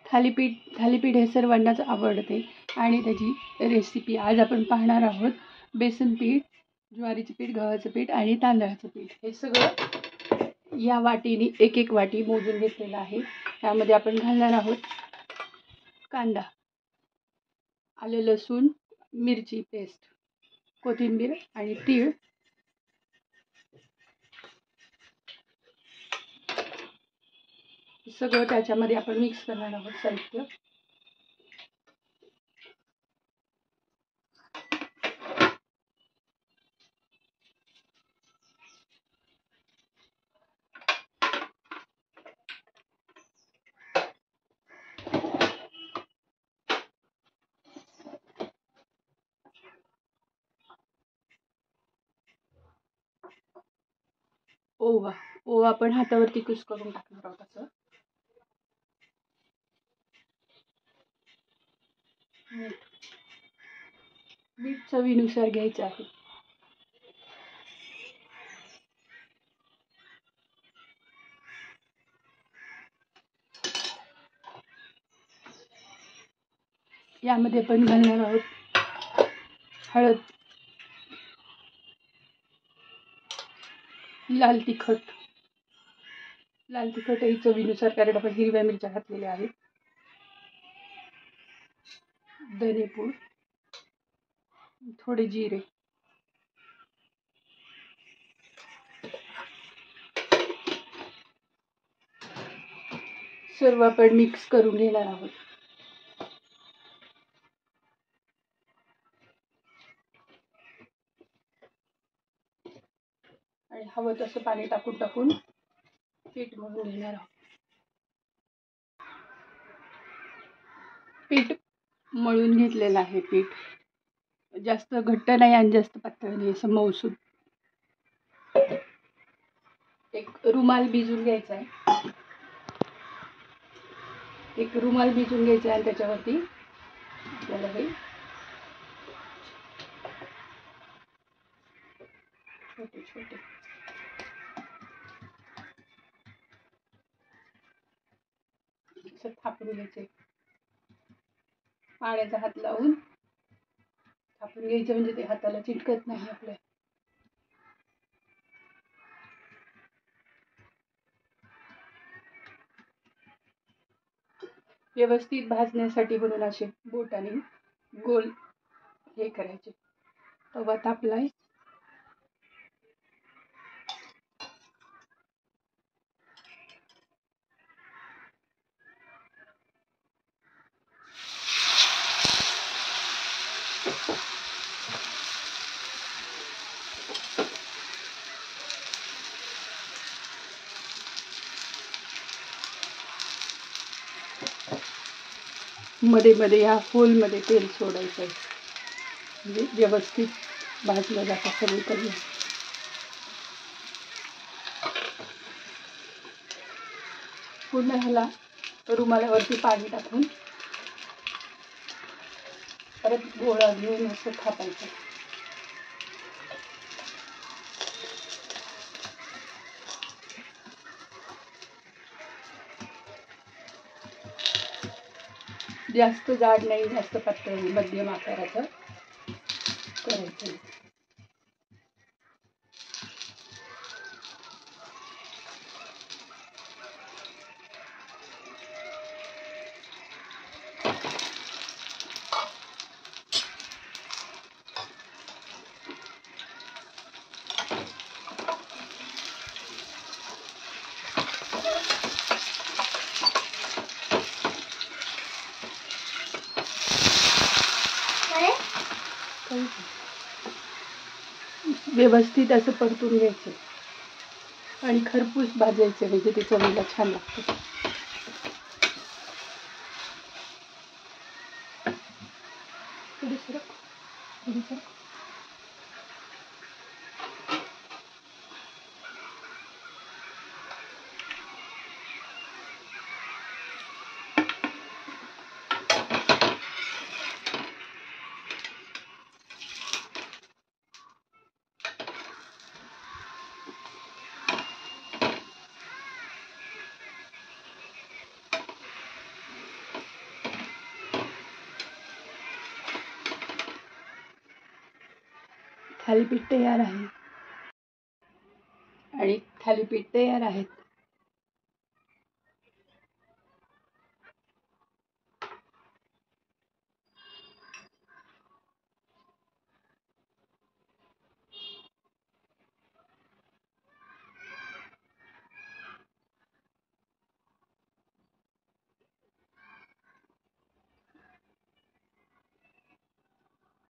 थालीपीठ हे सर्वांनाच आवडते आणि त्याची रेसिपी आज आपण पाहणार आहोत. बेसन पीठ, ज्वारीचं पीठ, गव्हाचं पीठ आणि तांदळाचं पीठ हे सगळं या वाटीने एक वाटी मोजून घेतलेलं आहे. त्यामध्ये आपण घालणार आहोत कांदा, आलं लसूण मिरची पेस्ट, कोथिंबीर आणि तीळ. सगळं त्याच्यामध्ये आपण मिक्स करणार आहोत साहित्य. ओवा आपण हातावरती कुस करून टाकणार आहोत. असं मीठ चवीनुसार घ्यायचं आहे. यामध्ये आपण घालणार आहोत हळद, लाल तिखट ही चवीनुसार, कारण आपण हिरव्या मिरच्या घातलेल्या आहेत. धनेपूड, थोडे जिरे, सर्व आपण मिक्स करून घेणार आहोत. आणि हवं तसं पाणी टाकून पीठ मळून घेणार आहोत. पीठ मळून घेतलेलं आहे. पीठ जास्त घट्ट नाही आणि जास्त पातळ नाही, असं मऊसूद. एक रुमाल भिजून घ्यायचा आहे. आणि त्याच्यावरती आपल्याला हे छोटे छोटे असं थापून घ्यायचे. पाण्याचा हात लावून थापून घ्यायचं, म्हणजे ते हाताला चिटकत नाही आपल्या. व्यवस्थित भाजण्यासाठी म्हणून असे बोटाने गोल हे करायचे. तवा तापलाय. मध्ये मध्ये या होलमध्ये तेल सोडायचं आहे, म्हणजे व्यवस्थित भाजलं जातं सगळीकडे. पूर्ण ह्याला रुमालावरती पाणी टाकून परत गोळा घेऊन असं थापायचं. जास्त जाड नाही, जास्त पातळ नाही, मध्यम आकाराचं करायचं. व्यवस्थित असं परतून घ्यायचं आणि खरपूस भाजायचं, म्हणजे ते चवीला छान लागतं. थालीपीठ तयार आहे आणि थालीपीठ तयार आहेत.